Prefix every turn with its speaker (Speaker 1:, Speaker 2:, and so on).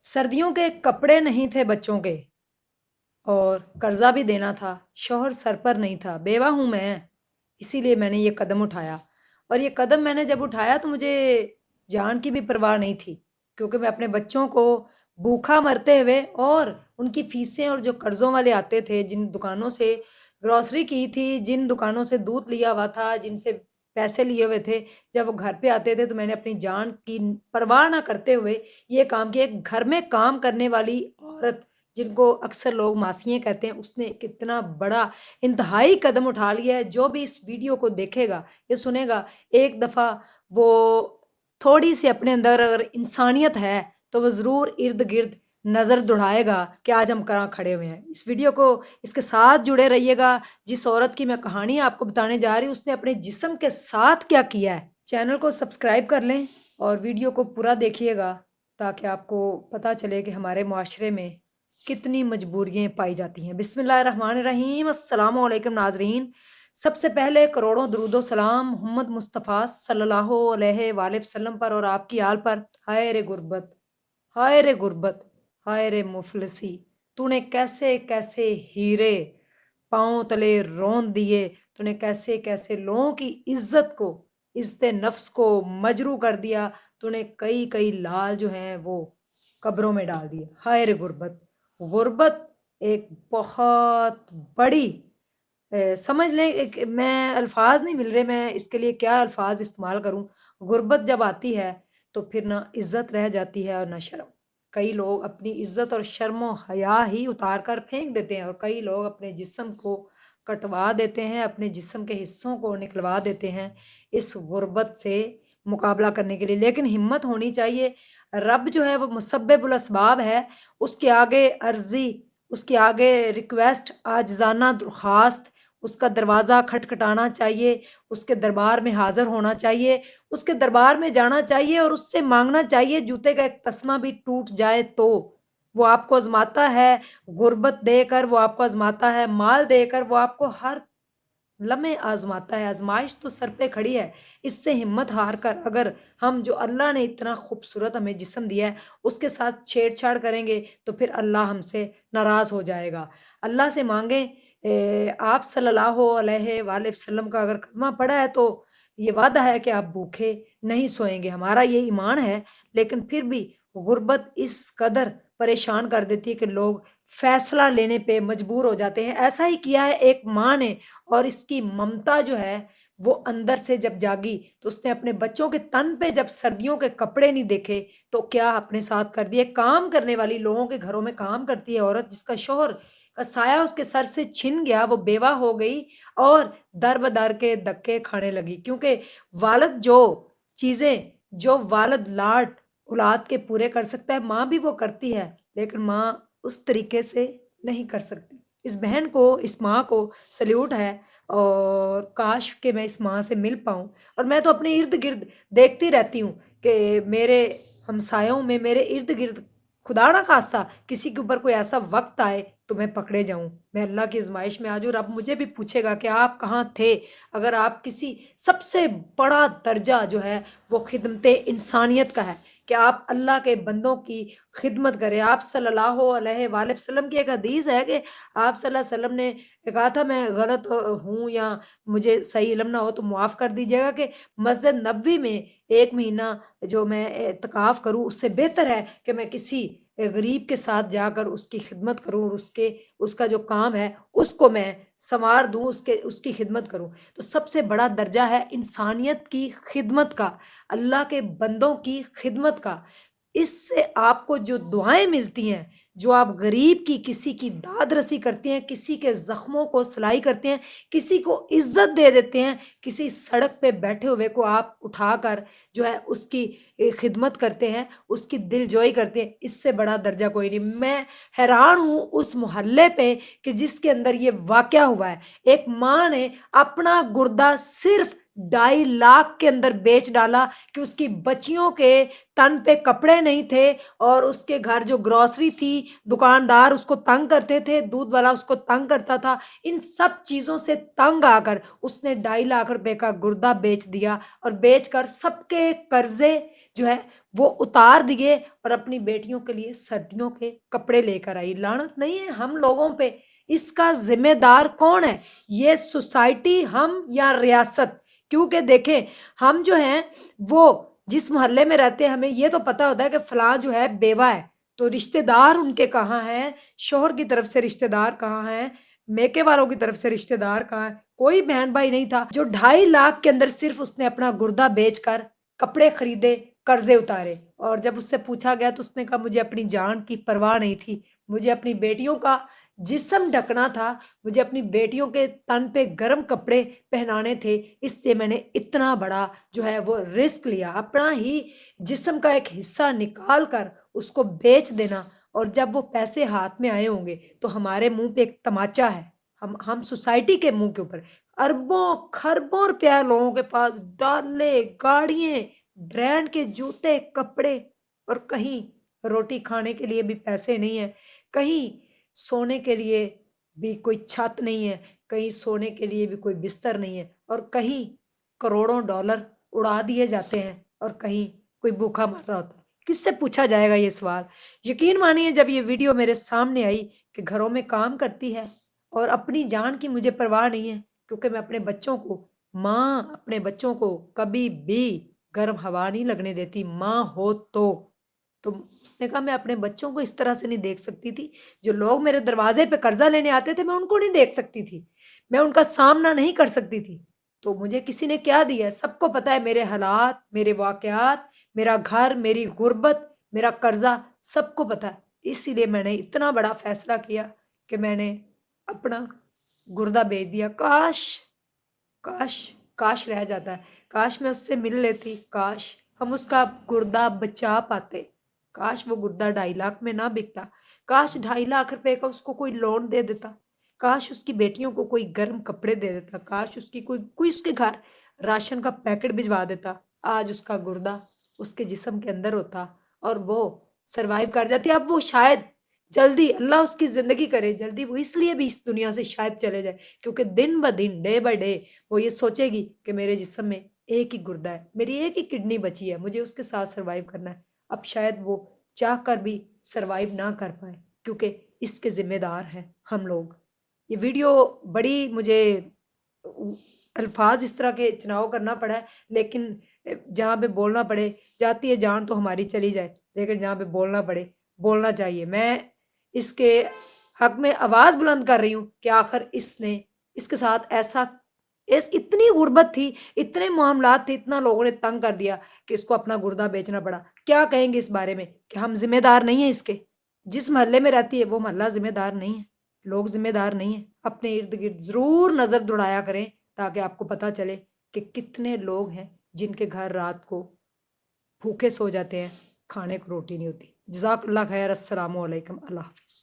Speaker 1: सर्दियों के कपड़े नहीं थे बच्चों के और कर्जा भी देना था। शौहर सर पर नहीं था। बेवा हूं मैं, इसीलिए मैंने ये कदम उठाया। और ये कदम मैंने जब उठाया तो मुझे जान की भी परवाह नहीं थी, क्योंकि मैं अपने बच्चों को भूखा मरते हुए और उनकी फीसें और जो कर्जों वाले आते थे, जिन दुकानों से ग्रोसरी की थी, जिन दुकानों से दूध लिया हुआ था, जिनसे पैसे लिए हुए थे, जब वो घर पे आते थे तो मैंने अपनी जान की परवाह ना करते हुए ये काम किया। एक घर में काम करने वाली औरत, जिनको अक्सर लोग मासियाँ कहते हैं, उसने कितना बड़ा इंतहाई कदम उठा लिया है। जो भी इस वीडियो को देखेगा, ये सुनेगा, एक दफ़ा वो थोड़ी-सी अपने अंदर अगर इंसानियत है, तो वो ज़रूर इर्द-गिर्द नज़र दौड़ाएगा कि आज हम कहाँ खड़े हुए हैं। इस वीडियो को इसके साथ जुड़े रहिएगा। जिस औरत की मैं कहानी आपको बताने जा रही हूँ, उसने अपने जिस्म के साथ क्या किया है। चैनल को सब्सक्राइब कर लें और वीडियो को पूरा देखिएगा, ताकि आपको पता चले कि हमारे मुआशरे में कितनी मजबूरियाँ पाई जाती हैं। बिस्मिल्लाहिर्रहमानिर्रहीम, अस्सलाम वालेकुम नाज़रीन। सबसे पहले करोड़ों दरूदो सलाम मोहम्मद मुस्तफ़ा सल्लल्लाहु अलैहि वसल्लम पर और आपकी आल पर। हाय रे गुर्बत, हाय रे गुर्बत, हाय रे मुफलिसी, तूने कैसे कैसे हीरे पाँव तले रौंद दिए। तूने कैसे कैसे लोगों की इज्जत को, इज्जत नफ्स को मजरू कर दिया। तूने कई कई लाल जो हैं वो कब्रों में डाल दिए। हाय रे गुर्बत। गुर्बत एक बहुत बड़ी समझ लें, एक मैं अल्फाज नहीं मिल रहे, मैं इसके लिए क्या अल्फाज इस्तेमाल करूं। गुर्बत जब आती है तो फिर ना इज्जत रह जाती है और ना शर्म। कई लोग अपनी इज्जत और शर्म और हया ही उतार कर फेंक देते हैं, और कई लोग अपने जिस्म को कटवा देते हैं, अपने जिस्म के हिस्सों को निकलवा देते हैं इस गुर्बत से मुकाबला करने के लिए। लेकिन हिम्मत होनी चाहिए। रब जो है वो मुसब्बिबुल असबाब है। उसके आगे अर्जी, उसके आगे रिक्वेस्ट, आजिज़ाना दरख्वास्त, उसका दरवाज़ा खटखटाना चाहिए, उसके दरबार में हाज़िर होना चाहिए, उसके दरबार में जाना चाहिए और उससे माँगना चाहिए। जूते का एक तस्मा भी टूट जाए तो वो आपको आज़माता है, गुर्बत देकर वो आपको आज़माता है, माल देकर वो आपको हर लम्हे आज़माता है। आज़माइश तो सर पे खड़ी है। इससे हिम्मत हार कर अगर हम, जो अल्लाह ने इतना खूबसूरत हमें जिस्म दिया है, उसके साथ छेड़छाड़ करेंगे तो फिर अल्लाह हमसे नाराज़ हो जाएगा। अल्लाह से माँगे, आप सल्लल्लाहु अलैहि वसल्लम का अगर कलमा पढ़ा है तो ये वादा है कि आप भूखे नहीं सोएँगे। हमारा ये ईमान है, लेकिन फिर भी गुर्बत इस कदर परेशान कर देती है कि लोग फैसला लेने पे मजबूर हो जाते हैं। ऐसा ही किया है एक माँ ने, और इसकी ममता जो है वो अंदर से जब जागी तो उसने अपने बच्चों के तन पे जब सर्दियों के कपड़े नहीं देखे तो क्या अपने साथ कर दिए। काम करने वाली, लोगों के घरों में काम करती है औरत, जिसका शौहर का साया उसके सर से छिन गया, वो बेवा हो गई और दर बदर के धक्के खाने लगी। क्योंकि वालिद जो चीज़ें, जो वालिद लाड औलाद के पूरे कर सकता है, माँ भी वो करती है, लेकिन माँ उस तरीके से नहीं कर सकती। इस बहन को, इस माँ को सैल्यूट है, और काश कि मैं इस माँ से मिल पाऊँ। और मैं तो अपने इर्द-गिर्द देखती रहती हूँ कि मेरे हमसायों में, मेरे इर्द-गिर्द खुदा ना ख़ास्ता किसी के ऊपर कोई ऐसा वक़्त आए तो मैं पकड़े जाऊँ, मैं अल्लाह की आज़माइश में आ जाऊँ। रब मुझे भी पूछेगा कि आप कहाँ थे? अगर आप किसी, सबसे बड़ा दर्जा जो है वो खिदमत इंसानियत का है कि आप अल्लाह के बंदों की खिदमत करें। आप सल्लल्लाहु अलैहि वसल्लम की एक हदीस है कि आप सल्लल्लाहु अलैहि वसल्लम ने कहा था, मैं गलत हूँ या मुझे सही इल्म ना हो तो माफ़ कर दीजिएगा, कि मस्जिद नबवी में 1 महीना जो मैं एतकाफ़ करूँ, उससे बेहतर है कि मैं किसी गरीब के साथ जाकर उसकी खिदमत करूँ और उसका जो काम है उसको मैं सँवार दूँ, उसकी खिदमत करूँ। तो सबसे बड़ा दर्जा है इंसानियत की खिदमत का, अल्लाह के बंदों की खिदमत का। इससे आपको जो दुआएँ मिलती हैं, जो आप गरीब की, किसी की दाद रसी करते हैं, किसी के ज़ख्मों को सिलाई करते हैं, किसी को इज़्ज़त दे देते हैं, किसी सड़क पे बैठे हुए को आप उठाकर जो है उसकी खिदमत करते हैं, उसकी दिलजोई करते हैं, इससे बड़ा दर्जा कोई नहीं। मैं हैरान हूँ उस मोहल्ले पे कि जिसके अंदर ये वाक़या हुआ है। एक माँ ने अपना गुर्दा सिर्फ़ 2.5 लाख के अंदर बेच डाला कि उसकी बच्चियों के तन पे कपड़े नहीं थे, और उसके घर जो ग्रोसरी थी, दुकानदार उसको तंग करते थे, दूध वाला उसको तंग करता था। इन सब चीज़ों से तंग आकर उसने 2.5 लाख रुपए का गुर्दा बेच दिया, और बेचकर सबके कर्ज़े जो है وہ اتار دیے اور اپنی بیٹیوں کے لیے سردیوں کے کپڑے لے کر آئی۔ لعنت نہیں ہے ہم لوگوں پہ، اس کا ذمہ دار کون ہے؟ یہ سوسائٹی، ہم یا ریاست؟ کیونکہ دیکھیں ہم جو ہیں وہ جس محلے میں رہتے ہیں ہمیں یہ تو پتا ہوتا ہے کہ فلاں جو ہے بیوہ ہے، تو رشتہ دار ان کے کہاں ہیں، شوہر کی طرف سے رشتہ دار کہاں ہیں، میکے والوں کی طرف سے رشتہ دار کہاں ہیں؟ کوئی بہن بھائی نہیں تھا۔ جو 2.5 لاکھ کے اندر صرف اس نے اپنا گردہ بیچ کر کپڑے خریدے، قرضے اتارے، اور جب اس سے پوچھا گیا تو اس نے کہا مجھے اپنی جان کی پرواہ نہیں تھی، مجھے اپنی بیٹیوں کا جسم ڈھکنا تھا، مجھے اپنی بیٹیوں کے تن پہ گرم کپڑے پہنانے تھے، اس لیے میں نے اتنا بڑا جو ہے وہ رسک لیا، اپنا ہی جسم کا ایک حصہ نکال کر اس کو بیچ دینا۔ اور جب وہ پیسے ہاتھ میں آئے ہوں گے تو ہمارے منہ پہ ایک تماچا ہے، ہم سوسائٹی کے منہ کے اوپر اربوں خربوں روپیہ لوگوں کے پاس، ڈالے گاڑیاں، برانڈ کے جوتے کپڑے، اور کہیں روٹی کھانے کے لیے بھی پیسے نہیں ہیں، کہیں سونے کے لیے بھی کوئی چھت نہیں ہے، کہیں سونے کے لیے بھی کوئی بستر نہیں ہے، اور کہیں کروڑوں ڈالر اڑا دیے جاتے ہیں، اور کہیں کوئی بھوکا مر رہا ہوتا ہے۔ کس سے پوچھا جائے گا یہ سوال؟ یقین مانیے جب یہ ویڈیو میرے سامنے آئی کہ گھروں میں کام کرتی ہے اور اپنی جان کی مجھے پرواہ نہیں ہے، کیونکہ میں اپنے بچوں کو، ماں اپنے بچوں کو کبھی بھی گرم ہوا نہیں لگنے دیتی، ماں ہو تو اس نے کہا میں اپنے بچوں کو اس طرح سے نہیں دیکھ سکتی تھی، جو لوگ میرے دروازے پہ قرضہ لینے آتے تھے میں ان کو نہیں دیکھ سکتی تھی، میں ان کا سامنا نہیں کر سکتی تھی۔ تو مجھے کسی نے کیا دیا ہے؟ سب کو پتا ہے میرے حالات، میرے واقعات، میرا گھر، میری غربت، میرا قرضہ، سب کو پتا ہے۔ اسی لیے میں نے اتنا بڑا فیصلہ کیا کہ میں نے اپنا گردہ بیچ دیا۔ کاش کاش کاش رہ جاتا ہے، کاش میں اس سے مل لیتی، کاش ہم اس کا گردہ بچا پاتے، کاش وہ گردہ 2.5 لاکھ میں نہ بکتا، کاش 2.5 لاکھ روپے کا اس کو کوئی لون دے دیتا، کاش اس کی بیٹیوں کو کوئی گرم کپڑے دے دیتا، کاش اس کی کوئی اس کے گھر راشن کا پیکٹ بھجوا دیتا، آج اس کا گردہ اس کے جسم کے اندر ہوتا اور وہ سروائیو کر جاتی۔ اب وہ شاید جلدی، اللہ اس کی زندگی کرے جلدی، وہ اس لیے بھی اس دنیا سے شاید چلے جائے کیونکہ دن بہ دن، ڈے بائی ڈے وہ یہ سوچے گی کہ میرے جسم میں ایک ہی گردہ ہے، میری ایک ہی کڈنی بچی ہے، مجھے اس کے ساتھ سروائیو کرنا ہے۔ اب شاید وہ چاہ کر بھی سروائیو نہ کر پائے کیونکہ اس کے ذمہ دار ہیں ہم لوگ۔ یہ ویڈیو بڑی مجھے الفاظ اس طرح کے چناؤ کرنا پڑا ہے، لیکن جہاں پہ بولنا پڑے، جاتی ہے جان تو ہماری چلی جائے، لیکن جہاں پہ بولنا پڑے بولنا چاہیے۔ میں اس کے حق میں آواز بلند کر رہی ہوں کہ آخر اس کے ساتھ ایسا، اتنی غربت تھی، اتنے معاملات تھے، اتنا لوگوں نے تنگ کر دیا کہ اس کو اپنا گردہ بیچنا پڑا۔ کیا کہیں گے اس بارے میں کہ ہم ذمہ دار نہیں ہیں اس کے؟ جس محلے میں رہتی ہے وہ محلہ ذمہ دار نہیں ہے، لوگ ذمہ دار نہیں ہیں۔ اپنے ارد گرد ضرور نظر دوڑایا کریں تاکہ آپ کو پتہ چلے کہ کتنے لوگ ہیں جن کے گھر رات کو بھوکے سو جاتے ہیں، کھانے کو روٹی نہیں ہوتی۔ جزاک اللہ خیر، السلام علیکم، اللہ حافظ۔